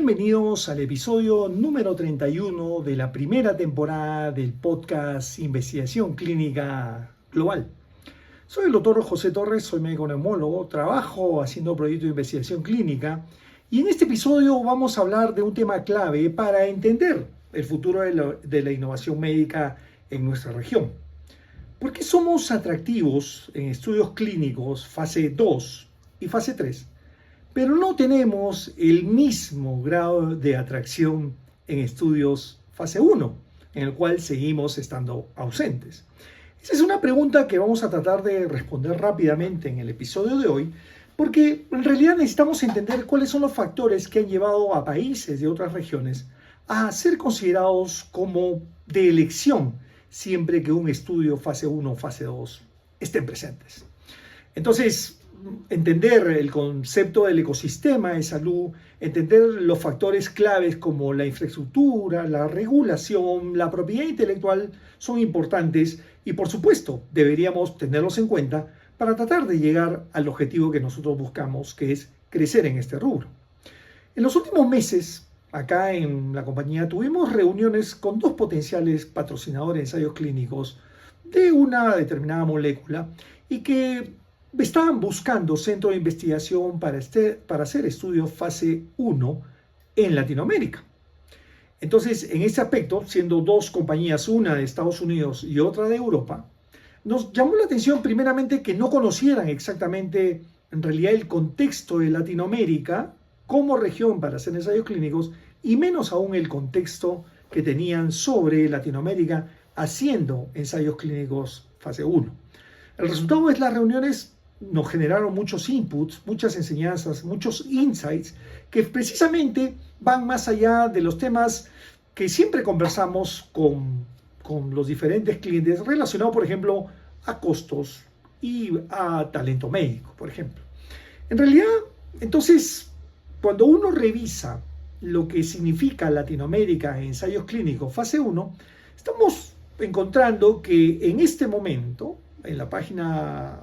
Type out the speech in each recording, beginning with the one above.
Bienvenidos al episodio número 31 de la primera temporada del podcast Investigación Clínica Global. Soy el doctor José Torres, soy médico neumólogo, trabajo haciendo proyectos de investigación clínica y en este episodio vamos a hablar de un tema clave para entender el futuro de la innovación médica en nuestra región. ¿Por qué somos atractivos en estudios clínicos fase 2 y fase 3? Pero no tenemos el mismo grado de atracción en estudios fase 1, en el cual seguimos estando ausentes. Esa es una pregunta que vamos a tratar de responder rápidamente en el episodio de hoy, porque en realidad necesitamos entender cuáles son los factores que han llevado a países de otras regiones a ser considerados como de elección siempre que un estudio fase 1 o fase 2 estén presentes. Entonces, entender el concepto del ecosistema de salud, entender los factores claves como la infraestructura, la regulación, la propiedad intelectual son importantes y por supuesto deberíamos tenerlos en cuenta para tratar de llegar al objetivo que nosotros buscamos, que es crecer en este rubro. En los últimos meses, acá en la compañía, tuvimos reuniones con dos potenciales patrocinadores de ensayos clínicos de una determinada molécula y que estaban buscando centro de investigación para hacer estudios fase 1 en Latinoamérica. Entonces, en este aspecto, siendo dos compañías, una de Estados Unidos y otra de Europa, nos llamó la atención primeramente que no conocieran exactamente en realidad el contexto de Latinoamérica como región para hacer ensayos clínicos y menos aún el contexto que tenían sobre Latinoamérica haciendo ensayos clínicos fase 1. El resultado de las reuniones nos generaron muchos inputs, muchas enseñanzas, muchos insights que precisamente van más allá de los temas que siempre conversamos con los diferentes clientes relacionados, por ejemplo, a costos y a talento médico, por ejemplo. En realidad, entonces, cuando uno revisa lo que significa Latinoamérica en ensayos clínicos fase 1, estamos encontrando que en este momento, en la página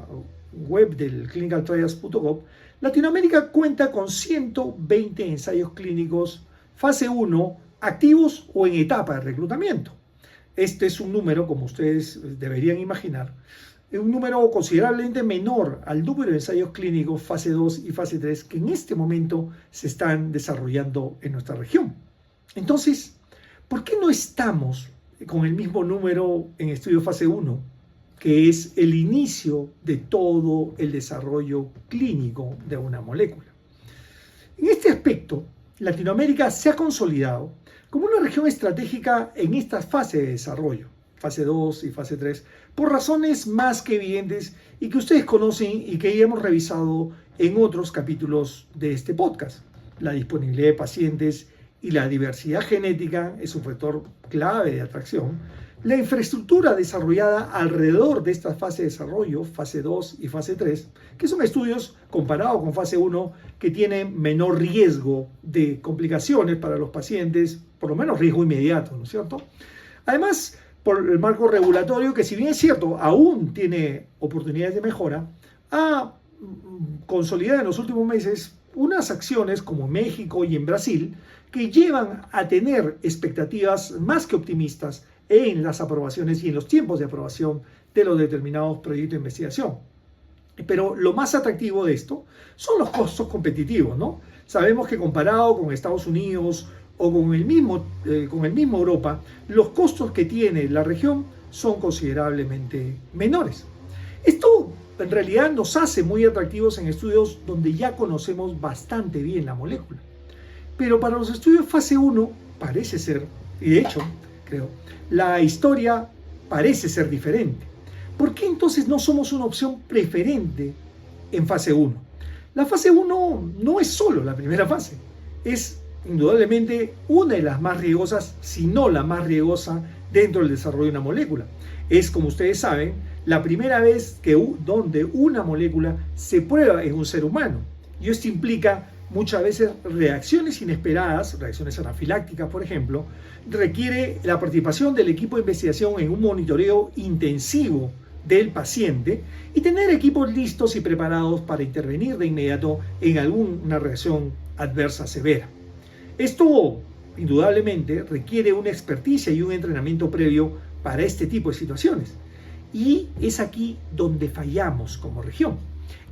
web del clinicaltrials.gov, Latinoamérica cuenta con 120 ensayos clínicos fase 1 activos o en etapa de reclutamiento. Este es un número, como ustedes deberían imaginar, un número considerablemente menor al número de ensayos clínicos fase 2 y fase 3 que en este momento se están desarrollando en nuestra región. Entonces, ¿por qué no estamos con el mismo número en estudio fase 1? Que es el inicio de todo el desarrollo clínico de una molécula. En este aspecto, Latinoamérica se ha consolidado como una región estratégica en esta fase de desarrollo, fase 2 y fase 3, por razones más que evidentes y que ustedes conocen y que ya hemos revisado en otros capítulos de este podcast. La disponibilidad de pacientes y la diversidad genética es un factor clave de atracción. La infraestructura desarrollada alrededor de esta fase de desarrollo, fase 2 y fase 3, que son estudios comparados con fase 1 que tienen menor riesgo de complicaciones para los pacientes, por lo menos riesgo inmediato, ¿no es cierto? Además, por el marco regulatorio, que si bien es cierto, aún tiene oportunidades de mejora, ha consolidado en los últimos meses unas acciones como en México y en Brasil que llevan a tener expectativas más que optimistas en las aprobaciones y en los tiempos de aprobación de los determinados proyectos de investigación. Pero lo más atractivo de esto son los costos competitivos, ¿no? Sabemos que comparado con Estados Unidos o con el mismo Europa, los costos que tiene la región son considerablemente menores. Esto en realidad nos hace muy atractivos en estudios donde ya conocemos bastante bien la molécula. Pero para los estudios fase 1 parece ser, y de hecho, creo, la historia parece ser diferente. ¿Por qué entonces no somos una opción preferente en fase 1? La fase 1 no es solo la primera fase, es indudablemente una de las más riesgosas, si no la más riesgosa dentro del desarrollo de una molécula. Es, como ustedes saben, la primera vez donde una molécula se prueba en un ser humano. Y esto implica muchas veces reacciones inesperadas, reacciones anafilácticas, por ejemplo, requiere la participación del equipo de investigación en un monitoreo intensivo del paciente y tener equipos listos y preparados para intervenir de inmediato en alguna reacción adversa severa. Esto, indudablemente, requiere una experticia y un entrenamiento previo para este tipo de situaciones. Y es aquí donde fallamos como región.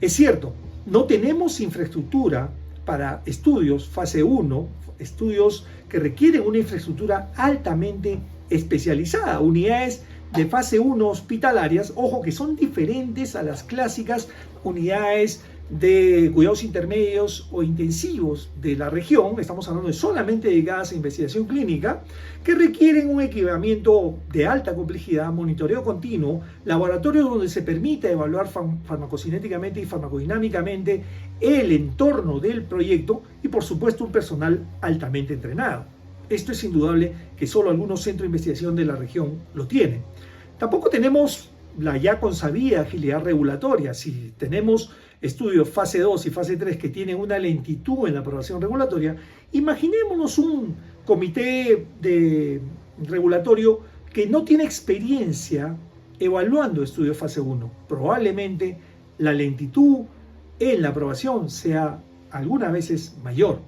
Es cierto, no tenemos infraestructura para estudios fase 1, estudios que requieren una infraestructura altamente especializada, unidades de fase 1 hospitalarias, ojo, que son diferentes a las clásicas unidades de cuidados intermedios o intensivos de la región. Estamos hablando de solamente dedicadas a investigación clínica, que requieren un equipamiento de alta complejidad, monitoreo continuo, laboratorios donde se permita evaluar farmacocinéticamente y farmacodinámicamente el entorno del proyecto y, por supuesto, un personal altamente entrenado. Esto es indudable que solo algunos centros de investigación de la región lo tienen. Tampoco tenemos la ya consabida agilidad regulatoria. Si tenemos estudios fase 2 y fase 3 que tienen una lentitud en la aprobación regulatoria, imaginémonos un comité regulatorio que no tiene experiencia evaluando estudios fase 1. Probablemente la lentitud en la aprobación sea algunas veces mayor.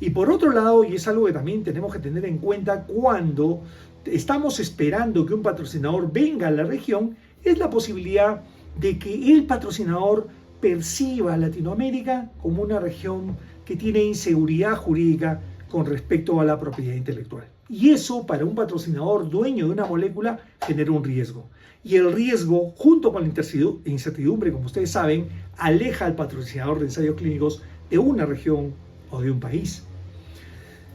Y por otro lado, y es algo que también tenemos que tener en cuenta cuando estamos esperando que un patrocinador venga a la región, es la posibilidad de que el patrocinador perciba a Latinoamérica como una región que tiene inseguridad jurídica con respecto a la propiedad intelectual. Y eso, para un patrocinador dueño de una molécula, genera un riesgo. Y el riesgo, junto con la incertidumbre, como ustedes saben, aleja al patrocinador de ensayos clínicos de una región o de un país.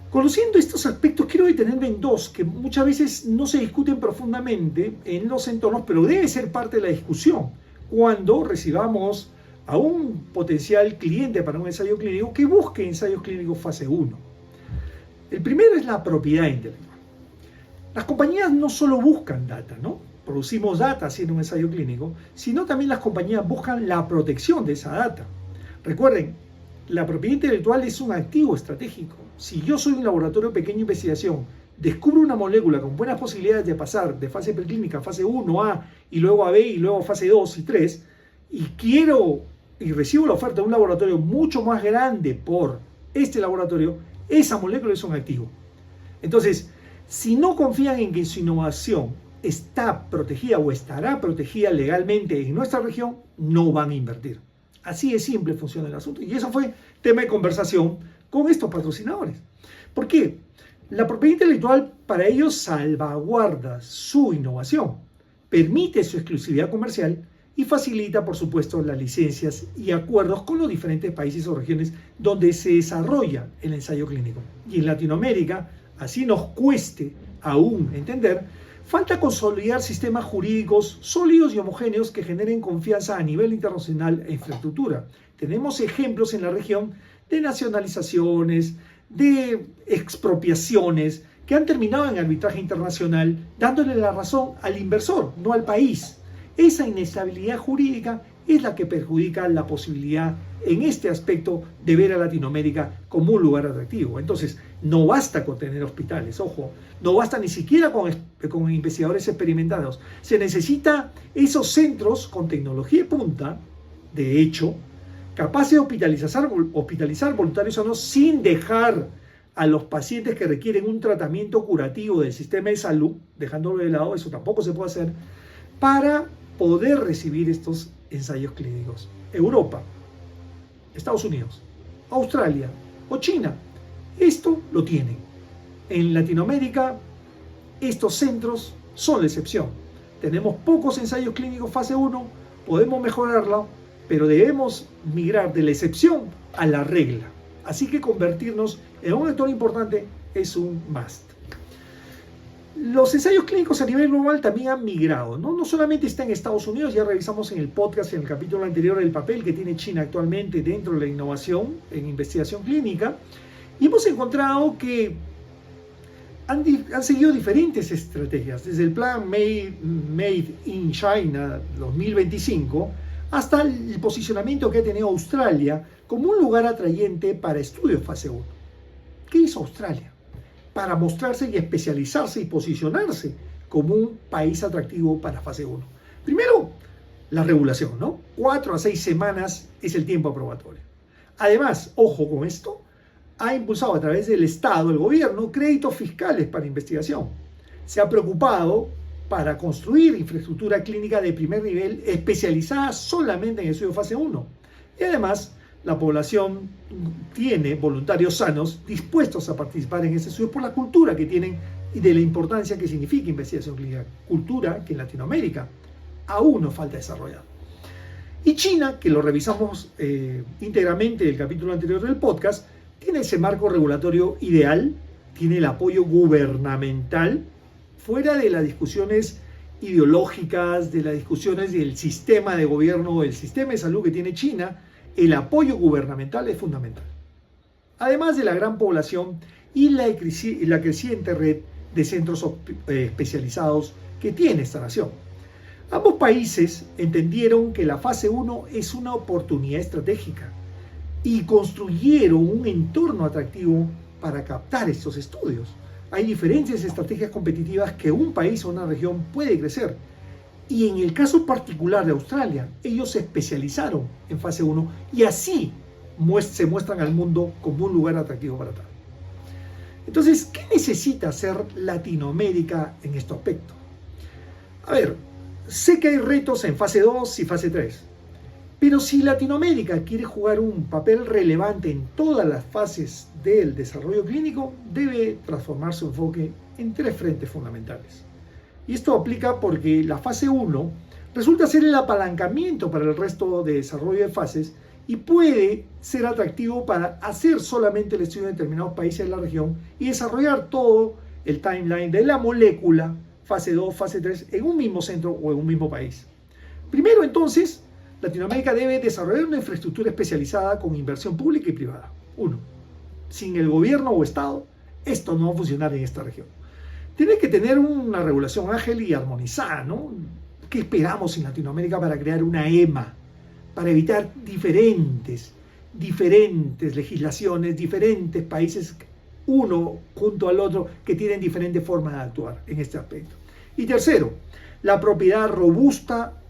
Conociendo estos aspectos, quiero detenerme en dos que muchas veces no se discuten profundamente en los entornos, pero debe ser parte de la discusión cuando recibamos a un potencial cliente para un ensayo clínico que busque ensayos clínicos fase 1. El primero es la propiedad intelectual. Las compañías no solo buscan data, ¿no? Producimos data haciendo un ensayo clínico, sino también las compañías buscan la protección de esa data. Recuerden, la propiedad intelectual es un activo estratégico. Si yo soy un laboratorio de pequeña investigación, descubro una molécula con buenas posibilidades de pasar de fase preclínica a fase 1A y luego a B y luego a fase 2 y 3, y recibo la oferta de un laboratorio mucho más grande por este laboratorio, esa molécula es un activo. Entonces, si no confían en que su innovación está protegida o estará protegida legalmente en nuestra región, no van a invertir. Así de simple funciona el asunto. Y eso fue tema de conversación con estos patrocinadores. ¿Por qué? La propiedad intelectual para ellos salvaguarda su innovación, permite su exclusividad comercial y facilita, por supuesto, las licencias y acuerdos con los diferentes países o regiones donde se desarrolla el ensayo clínico. Y en Latinoamérica, así nos cueste aún entender, falta consolidar sistemas jurídicos sólidos y homogéneos que generen confianza a nivel internacional e infraestructura. Tenemos ejemplos en la región de nacionalizaciones, de expropiaciones que han terminado en arbitraje internacional, dándole la razón al inversor, no al país. Esa inestabilidad jurídica es la que perjudica la posibilidad en este aspecto de ver a Latinoamérica como un lugar atractivo. Entonces, no basta con tener hospitales, ojo, no basta ni siquiera con investigadores experimentados. Se necesita esos centros con tecnología de punta, de hecho, capaces de hospitalizar voluntarios o no, sin dejar a los pacientes que requieren un tratamiento curativo del sistema de salud, dejándolo de lado, eso tampoco se puede hacer, para poder recibir estos ensayos clínicos. Europa, Estados Unidos, Australia o China, esto lo tienen. En Latinoamérica, estos centros son la excepción. Tenemos pocos ensayos clínicos fase 1, podemos mejorarlo, pero debemos migrar de la excepción a la regla. Así que convertirnos en un actor importante es un must. Los ensayos clínicos a nivel global también han migrado, ¿no? No solamente está en Estados Unidos, ya revisamos en el podcast, en el capítulo anterior, el papel que tiene China actualmente dentro de la innovación en investigación clínica, y hemos encontrado que han seguido diferentes estrategias, desde el plan Made in China 2025 hasta el posicionamiento que ha tenido Australia como un lugar atrayente para estudios fase 1. ¿Qué hizo Australia? Para mostrarse y especializarse y posicionarse como un país atractivo para fase 1. Primero, la regulación, ¿no? 4 a 6 semanas es el tiempo aprobatorio. Además, ojo con esto, ha impulsado a través del Estado, el gobierno, créditos fiscales para investigación. Se ha preocupado para construir infraestructura clínica de primer nivel especializada solamente en estudio fase 1. Y además, la población tiene voluntarios sanos dispuestos a participar en ese estudio por la cultura que tienen y de la importancia que significa investigación clínica. Cultura que en Latinoamérica aún nos falta desarrollar. Y China, que lo revisamos íntegramente en el capítulo anterior del podcast, tiene ese marco regulatorio ideal, tiene el apoyo gubernamental, fuera de las discusiones ideológicas, de las discusiones del sistema de gobierno, del sistema de salud que tiene China. El apoyo gubernamental es fundamental. Además de la gran población y la creciente red de centros especializados que tiene esta nación. Ambos países entendieron que la fase 1 es una oportunidad estratégica y construyeron un entorno atractivo para captar estos estudios. Hay diferentes estrategias competitivas que un país o una región puede crecer. Y en el caso particular de Australia, ellos se especializaron en fase 1 y así se muestran al mundo como un lugar atractivo para tal. Entonces, ¿qué necesita hacer Latinoamérica en este aspecto? A ver, sé que hay retos en fase 2 y fase 3, pero si Latinoamérica quiere jugar un papel relevante en todas las fases del desarrollo clínico, debe transformar su enfoque en 3 frentes fundamentales. Y esto aplica porque la fase 1 resulta ser el apalancamiento para el resto de desarrollo de fases y puede ser atractivo para hacer solamente el estudio de determinados países de la región y desarrollar todo el timeline de la molécula, fase 2, fase 3, en un mismo centro o en un mismo país. Primero, entonces, Latinoamérica debe desarrollar una infraestructura especializada con inversión pública y privada. 1. Sin el gobierno o Estado, esto no va a funcionar en esta región. Tiene que tener una regulación ágil y armonizada, ¿no? ¿Qué esperamos en Latinoamérica para crear una EMA? Para evitar diferentes legislaciones, diferentes países, uno junto al otro, que tienen diferentes formas de actuar en este aspecto. Y tercero, la propiedad robusta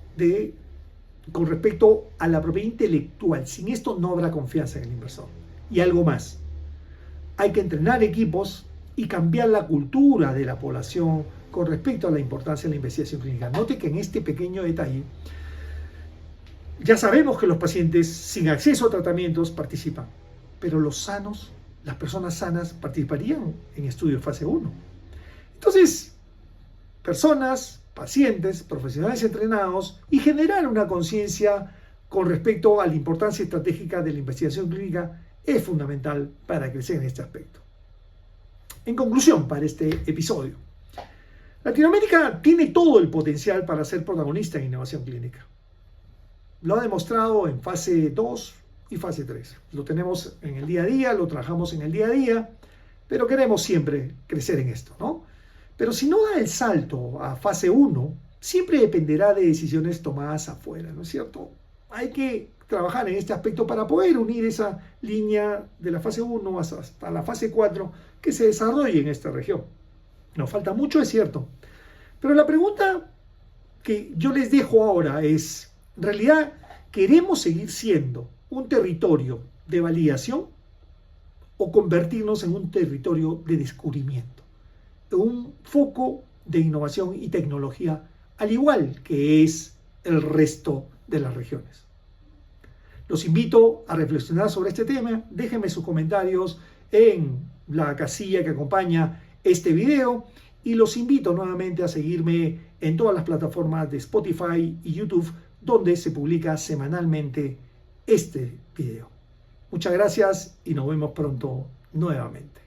con respecto a la propiedad intelectual. Sin esto no habrá confianza en el inversor. Y algo más, hay que entrenar equipos y cambiar la cultura de la población con respecto a la importancia de la investigación clínica. Note que en este pequeño detalle, ya sabemos que los pacientes sin acceso a tratamientos participan, pero los sanos, las personas sanas participarían en estudios fase 1. Entonces, personas, pacientes, profesionales entrenados y generar una conciencia con respecto a la importancia estratégica de la investigación clínica es fundamental para crecer en este aspecto. En conclusión, para este episodio, Latinoamérica tiene todo el potencial para ser protagonista en innovación clínica. Lo ha demostrado en fase 2 y fase 3. Lo tenemos en el día a día, lo trabajamos en el día a día, pero queremos siempre crecer en esto, ¿no? Pero si no da el salto a fase 1, siempre dependerá de decisiones tomadas afuera, ¿no es cierto? Hay que trabajar en este aspecto para poder unir esa línea de la fase 1 hasta la fase 4 que se desarrolle en esta región. Nos falta mucho, es cierto. Pero la pregunta que yo les dejo ahora es, ¿en realidad queremos seguir siendo un territorio de validación o convertirnos en un territorio de descubrimiento? Un foco de innovación y tecnología, al igual que es el resto de las regiones. Los invito a reflexionar sobre este tema. Déjenme sus comentarios en la casilla que acompaña este video y los invito nuevamente a seguirme en todas las plataformas de Spotify y YouTube, donde se publica semanalmente este video. Muchas gracias y nos vemos pronto nuevamente.